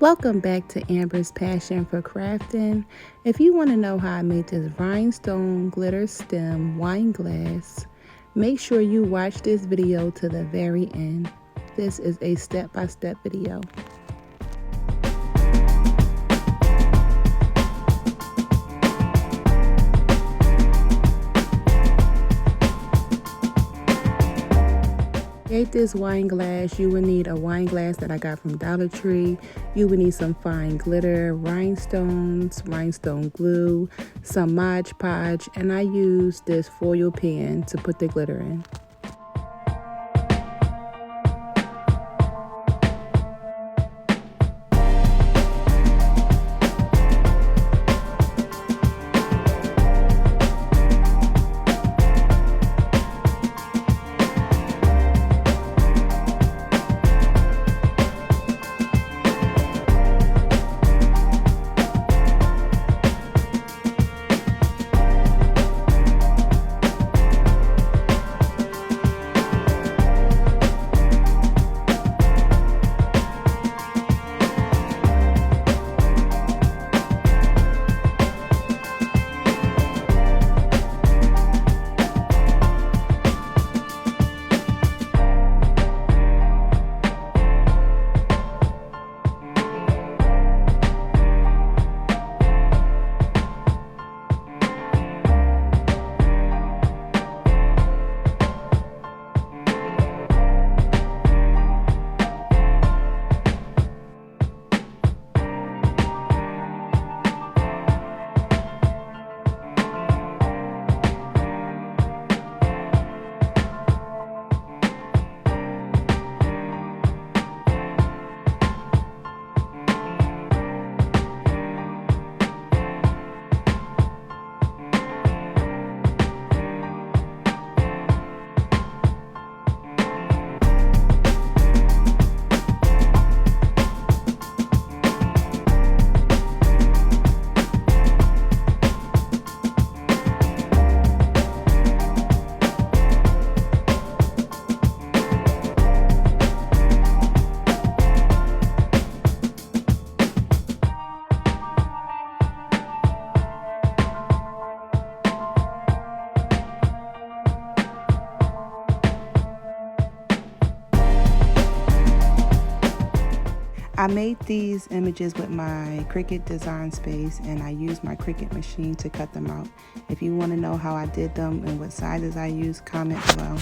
Welcome back to Amber's Passion for Crafting. If you want to know how I made this rhinestone glitter stem wine glass, make sure you watch this video to the very end. This is a step-by-step video. To create this wine glass, you will need a wine glass that I got from Dollar Tree. You will need some fine glitter, rhinestones, rhinestone glue, some Mod Podge, and I used this foil pen to put the glitter in. I made these images with my Cricut Design Space, and I used my Cricut machine to cut them out. If you want to know how I did them and what sizes I used, comment below.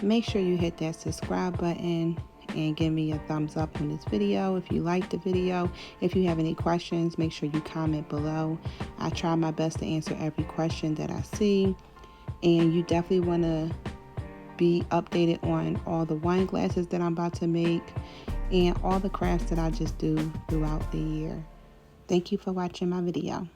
Make sure you hit that subscribe button and give me a thumbs up on this video if you like the video. If you have any questions, make sure you comment below. I try my best to answer every question that I see. And you definitely want to be updated on all the wine glasses that I'm about to make and all the crafts that I just do throughout the year. Thank you for watching my video.